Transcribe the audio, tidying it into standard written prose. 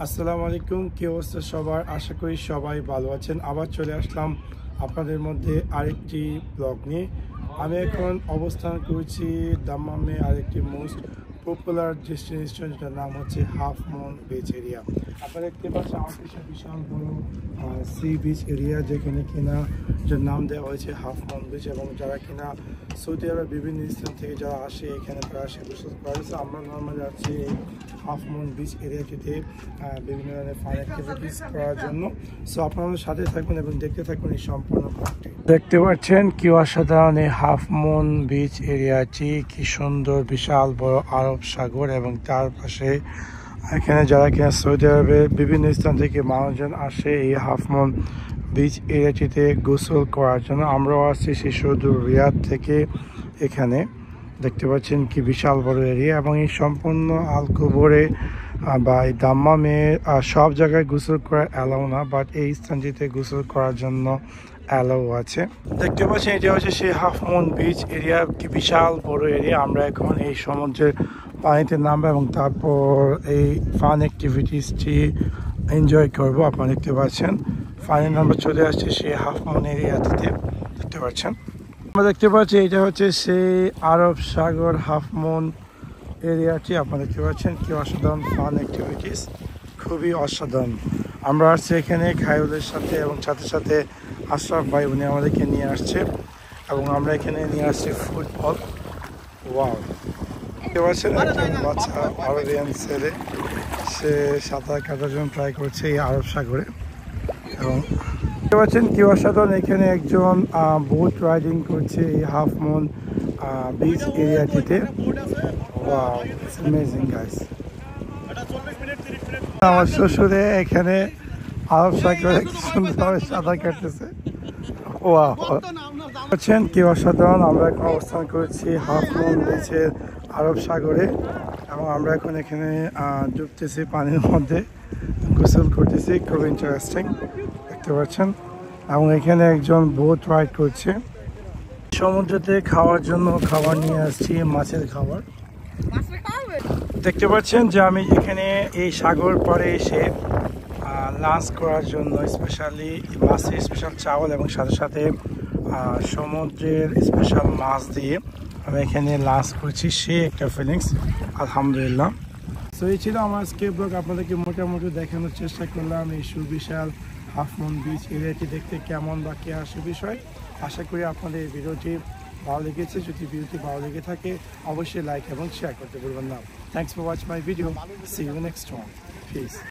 আসসালামু আলাইকুম, কি অবস্থা সবার? আশা করি সবাই ভালো আছেন। আবার চলে আসলাম আপনাদের মধ্যে আরেকটি ব্লগ নিয়ে। আমি এখন অবস্থান করছি দাম্মামে আরেকটি মোস্ট পপুলার ডেস্টিনেশন, যেটার নাম হচ্ছে হাফ মুন বিচ এরিয়া। আপনারা দেখতে পাচ্ছেন আমার পিছনে বিশাল বড় সি বিচ এরিয়া, যেখানে কিনা যার নাম দেওয়া হয়েছে হাফ মুন বিচ। এবং যারা কিনা সৌদি আরবের বিভিন্ন স্থান থেকে যারা আসে এখানে তারা আসে গোসল করা হয়েছে। আমরা নর্মালি যাচ্ছি এই হাফ মুন বিচ এরিয়াটিতে বিভিন্ন ধরনের ফান অ্যাক্টিভিটিস করার জন্য। সো আপনারা সাথে থাকুন এবং দেখতে থাকুন এই সম্পূর্ণ ব্লগটি। দেখতে পাচ্ছেন কি অসাধারণ এই হাফ মুন বিচ এরিয়াটি, কি সুন্দর বিশাল বড় আরব সাগর, এবং তার পাশে এখানে যারা কিনা সৌদি আরবের বিভিন্ন স্থান থেকে মানুষজন আসে এই হাফ মুন বিচ এরিয়াটিতে গোসল করার জন্য। আমরাও আসছি সেই সুদূর রিয়াদ থেকে। এখানে দেখতে পাচ্ছেন কি বিশাল বড় এরিয়া, এবং এই সম্পূর্ণ আলকোবরে বা এই দাম্মামে সব জায়গায় গোসল করা অ্যালাউ না, বাট এই স্থানটিতে গোসল করার জন্য অ্যালাউ আছে। দেখতে পাচ্ছেন এটা হচ্ছে সেই হাফ মুন বিচ এরিয়া, কি বিশাল বড় এরিয়া। আমরা এখন এই সমুদ্রের পানিতে নামবো এবং তারপর এই ফান অ্যাক্টিভিটিসটি এনজয় করবো। আপনারা দেখতে পাচ্ছেন ফাইনাল আমরা চলে আসছি সেই হাফ মুন এরিয়াতে। দেখতে পাচ্ছেন, আমরা দেখতে পাচ্ছি এটা হচ্ছে সেই আরব সাগর হাফ মুন এরিয়াটি। আপনারা দেখতে পাচ্ছেন কি অসাধারণ ফান অ্যাক্টিভিটিস, খুবই অসাধারণ। আমরা আসছি এখানে খায়রুলের সাথে, এবং সাথে সাথে আশরাফ ভাই উনি আমাদেরকে নিয়ে আসছে, এবং আমরা এখানে নিয়ে আসছি ফুটবল। ওয়াও, দেখতে পাচ্ছেন একজন বাচ্চা আরবিয়ান ছেলে, সে সাঁতার কাটার জন্য ট্রাই করছে এই আরব সাগরে। এবং দেখতে পাচ্ছেন কি অসাধারণ, এখানে একজন বোট রাইডিং করছে এই হাফ মুন বিচ এরিয়াটিতে। Wow, it's amazing guys. আমার শ্বশুরে এখানে আরব সাগরে কি সুন্দরভাবে সাঁতার কাটতেছে। ওয়াও, পাচ্ছেন কি অসাধারণ। আমরা এখন অবস্থান করেছি হাফ মুন বিচের আরব সাগরে, এবং আমরা এখন এখানে ডুবতেছি পানির মধ্যে, গোসল করতেছি। খুব ইন্টারেস্টিং দেখতে পাচ্ছেন। এবং এখানে একজন বোট রাইড করছে। সমুদ্রতে খাওয়ার জন্য খাবার নিয়ে আসছি, মাছের খাবার। দেখতে পাচ্ছেন যে আমি এখানে এই সাগর পাড়ে এসে লাঞ্চ করার জন্য স্পেশালি মাছের স্পেশাল চাওয়াল এবং সাথে সাথে সমুদ্রের স্পেশাল মাছ দিয়ে আমি এখানে লাঞ্চ করছি। সে একটা ফিলিংস, আলহামদুলিল্লাহ। সো এই ছিল আমার আজকে ব্লগ। আপনাদেরকে মোটামুটি দেখানোর চেষ্টা করলাম এই সুবিশাল হাফ মুন বিচ এরিয়াটি দেখতে কেমন বা কে আসে বিষয়। আশা করি আপনাদের এই ভিডিওটি ভালো লেগেছে। যদি ভিডিওটি ভালো লেগে থাকে অবশ্যই লাইক এবং শেয়ার করতে ভুলবেন না। Thanks for watch my video. See you next one. Piece.